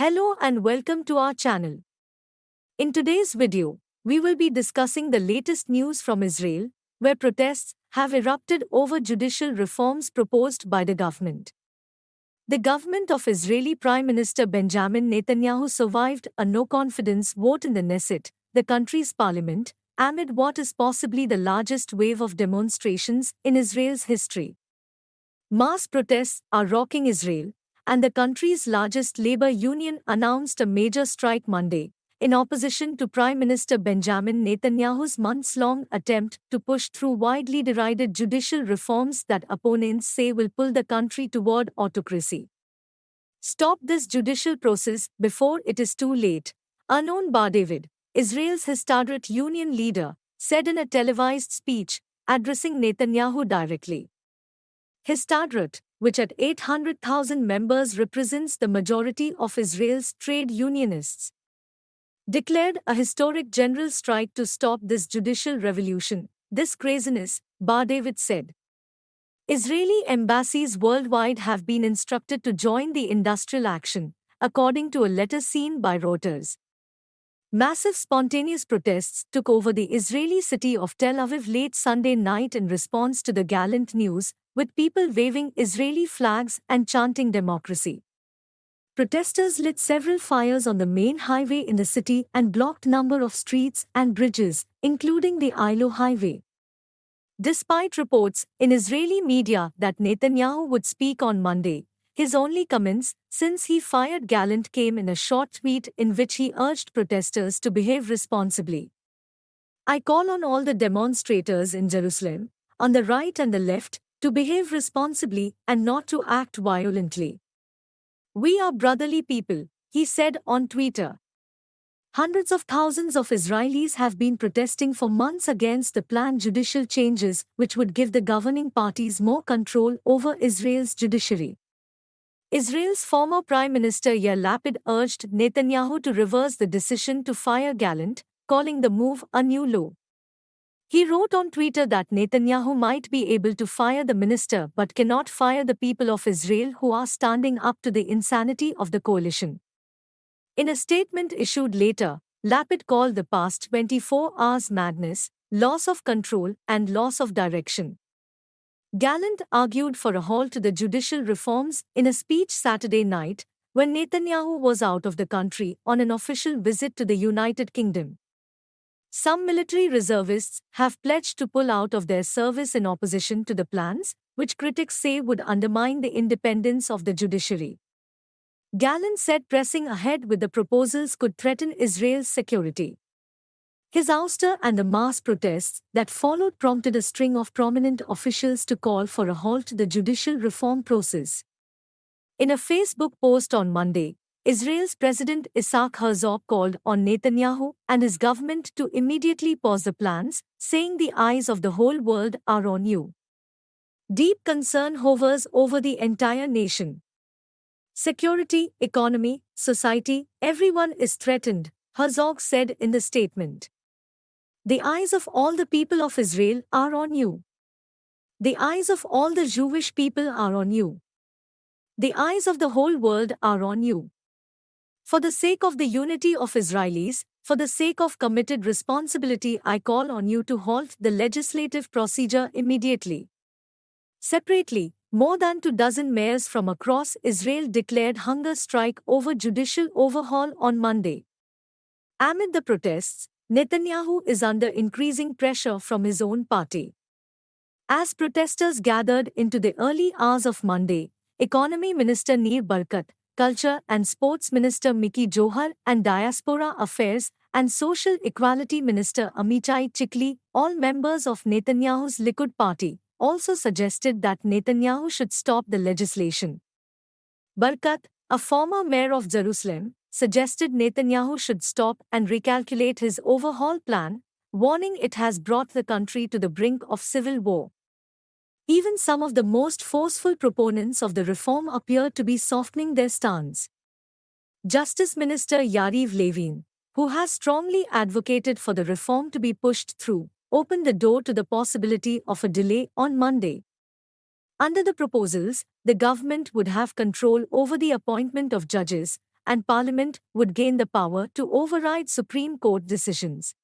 Hello and welcome to our channel. In today's video, we will be discussing the latest news from Israel, where protests have erupted over judicial reforms proposed by the government. The government of Israeli Prime Minister Benjamin Netanyahu survived a no-confidence vote in the Knesset, the country's parliament, amid what is possibly the largest wave of demonstrations in Israel's history. Mass protests are rocking Israel, and the country's largest labor union announced a major strike Monday, in opposition to Prime Minister Benjamin Netanyahu's months-long attempt to push through widely derided judicial reforms that opponents say will pull the country toward autocracy. Stop this judicial process before it is too late, Arnon Bar-David, Israel's Histadrut union leader, said in a televised speech, addressing Netanyahu directly. Histadrut, which at 800,000 members represents the majority of Israel's trade unionists, declared a historic general strike to stop this judicial revolution. This craziness, Bar-David said. Israeli embassies worldwide have been instructed to join the industrial action, according to a letter seen by Reuters. Massive spontaneous protests took over the Israeli city of Tel Aviv late Sunday night in response to the gallant news, with people waving Israeli flags and chanting democracy. Protesters lit several fires on the main highway in the city and blocked a number of streets and bridges, including the Ailo Highway. Despite reports in Israeli media that Netanyahu would speak on Monday, his only comments since he fired Gallant came in a short tweet in which he urged protesters to behave responsibly. "I call on all the demonstrators in Jerusalem, on the right and the left, to behave responsibly and not to act violently. We are brotherly people," he said on Twitter. Hundreds of thousands of Israelis have been protesting for months against the planned judicial changes which would give the governing parties more control over Israel's judiciary. Israel's former Prime Minister Yair Lapid urged Netanyahu to reverse the decision to fire Gallant, calling the move a new low. He wrote on Twitter that Netanyahu might be able to fire the minister but cannot fire the people of Israel who are standing up to the insanity of the coalition. In a statement issued later, Lapid called the past 24 hours madness, loss of control, and loss of direction. Gallant argued for a halt to the judicial reforms in a speech Saturday night when Netanyahu was out of the country on an official visit to the United Kingdom. Some military reservists have pledged to pull out of their service in opposition to the plans, which critics say would undermine the independence of the judiciary. Gallant said pressing ahead with the proposals could threaten Israel's security. His ouster and the mass protests that followed prompted a string of prominent officials to call for a halt to the judicial reform process. In a Facebook post on Monday, Israel's President Isaac Herzog called on Netanyahu and his government to immediately pause the plans, saying the eyes of the whole world are on you. Deep concern hovers over the entire nation. Security, economy, society, everyone is threatened, Herzog said in the statement. The eyes of all the people of Israel are on you. The eyes of all the Jewish people are on you. The eyes of the whole world are on you. For the sake of the unity of Israelis, for the sake of committed responsibility, I call on you to halt the legislative procedure immediately. Separately, more than 24 mayors from across Israel declared hunger strike over judicial overhaul on Monday. Amid the protests, Netanyahu is under increasing pressure from his own party. As protesters gathered into the early hours of Monday, Economy Minister Nir Barkat, Culture and Sports Minister Miki Johar, and Diaspora Affairs and Social Equality Minister Amichai Chikli, all members of Netanyahu's Likud party, also suggested that Netanyahu should stop the legislation. Barkat, a former mayor of Jerusalem, suggested Netanyahu should stop and recalculate his overhaul plan, warning it has brought the country to the brink of civil war. Even some of the most forceful proponents of the reform appear to be softening their stance. Justice Minister Yariv Levin, who has strongly advocated for the reform to be pushed through, opened the door to the possibility of a delay on Monday. Under the proposals, the government would have control over the appointment of judges, and Parliament would gain the power to override Supreme Court decisions.